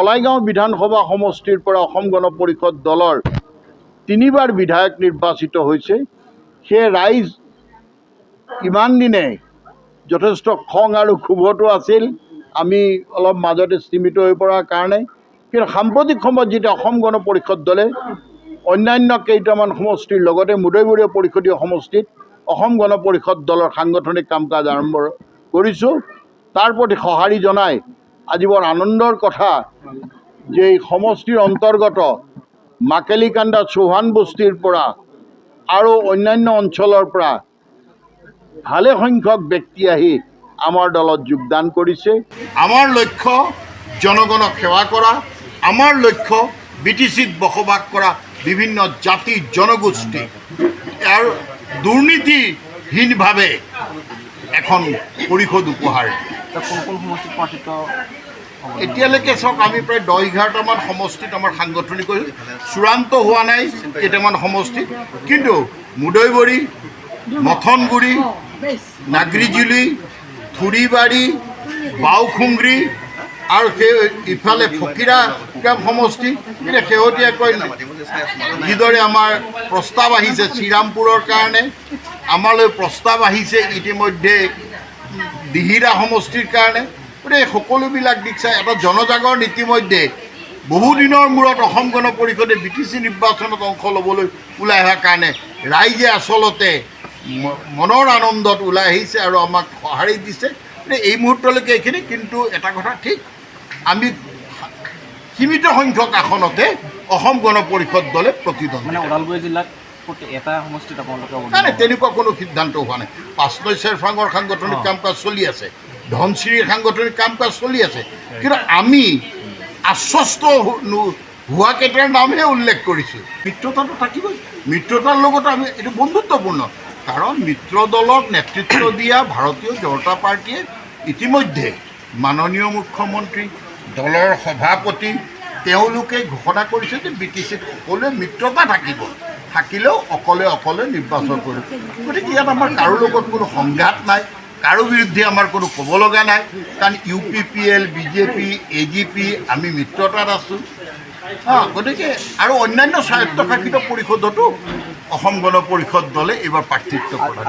বলাইগাঁও বিধানসভা সমষ্টিৰ পৰা অসম গণ পৰিষদ দলৰ 3বাৰ বিধায়ক নিৰ্বাচিত হৈছে। সেই ৰাইজ ইমান দিনে যথেষ্ট খং আৰু ক্ষোভতো আছিল, আমি অলপ মাজতে স্তীমিত হৈ পৰাৰ কাৰণে। কিন্তু সাম্প্ৰতিক সময়ত যেতিয়া অসম গণ পৰিষদ দলে অন্যান্য কেইটামান সমষ্টিৰ লগতে মুদৈবৰীয়া পৰিষদীয় সমষ্টিত অসম গণ পৰিষদ দলৰ সাংগঠনিক কাম কাজ আৰম্ভ কৰিছোঁ, তাৰ প্ৰতি সঁহাৰি জনাই আজি বৰ আনন্দৰ কথা যে এই সমষ্টিৰ অন্তৰ্গত মাকেলিকান্দা চৌহান বস্তিৰ পৰা আৰু অন্যান্য অঞ্চলৰ পৰা ভালে সংখ্যক ব্যক্তি আহি আমাৰ দলত যোগদান কৰিছে। আমাৰ লক্ষ্য জনগণক সেৱা কৰা, আমাৰ লক্ষ্য BTCত বসবাস কৰা বিভিন্ন জাতি জনগোষ্ঠী আৰু দুৰ্নীতিহীনভাৱে এখন পৰিষদ উপহাৰ। এতিয়ালৈকে চাওক, আমি প্ৰায় 10-11টামান সমষ্টিত আমাৰ সাংগঠনিক চূড়ান্ত হোৱা নাই কেইটামান সমষ্টিত, কিন্তু মুদৈবৰী, মথনগুৰি, নাগৰিজুলি, থুৰিবাৰী, বাওখুংগ্ৰি আৰু সেই ইফালে ফকীৰা গাঁও সমষ্টি। এতিয়া শেহতীয়াকৈ যিদৰে আমাৰ প্ৰস্তাৱ আহিছে শ্ৰীৰামপুৰৰ কাৰণে, আমালৈ প্ৰস্তাৱ আহিছে ইতিমধ্যে দিহিৰা সমষ্টিৰ কাৰণে। গতিকে সকলোবিলাক দিশ চাই এটা জনজাগৰণ ইতিমধ্যে বহুদিনৰ মূৰত অসম গণ পৰিষদে BTC নিৰ্বাচনত অংশ ল'বলৈ ওলাই অহাৰ কাৰণে ৰাইজে আচলতে মনৰ আনন্দত ওলাই আহিছে আৰু আমাক সঁহাৰি দিছে। এই মুহূৰ্তলৈকে এইখিনি, কিন্তু এটা কথা ঠিক, আমি সীমিত সংখ্যক আসনতে অসম গণ পৰিষদ দলে প্ৰতিদ্বন্দ্বিতা। ওদালগুৰি জিলাত এটা সমষ্টিত আপোনালোকে নাই, তেনেকুৱা কোনো সিদ্ধান্ত হোৱা নাই। পাঁচনৈ চেৰফাঙৰ সাংগঠনিক কাম কাজ চলি আছে, ধনশিৰিৰ সাংগঠনিক কাম কাজ চলি আছে, কিন্তু আমি আশ্বস্ত হোৱা কেইটাৰ নামহে উল্লেখ কৰিছোঁ। মিত্ৰতাটো থাকিবই, মিত্ৰতাৰ লগত আমি এইটো বন্ধুত্বপূৰ্ণ, কাৰণ মিত্ৰ দলক নেতৃত্ব দিয়া ভাৰতীয় জনতা পাৰ্টীয়ে ইতিমধ্যে মাননীয় মুখ্যমন্ত্ৰী, দলৰ সভাপতি তেওঁলোকে ঘোষণা কৰিছে যে BTCত সকলোৱে মিত্ৰতা থাকিব, থাকিলেও অকলে অকলে নিৰ্বাচন কৰিব। গতিকে ইয়াত আমাৰ কাৰো লগত কোনো সংঘাত নাই, কাৰো বিৰুদ্ধে আমাৰ কোনো ক'ব লগা নাই, কাৰণ UPPL, BJP, AGP আমি মিত্ৰতাত আছোঁ। গতিকে আৰু অন্যান্য স্বায়ত্তশাসিত পৰিষদতো অসম গণ পৰিষদ দলে এইবাৰ প্ৰাৰ্থিত্ব কৰে।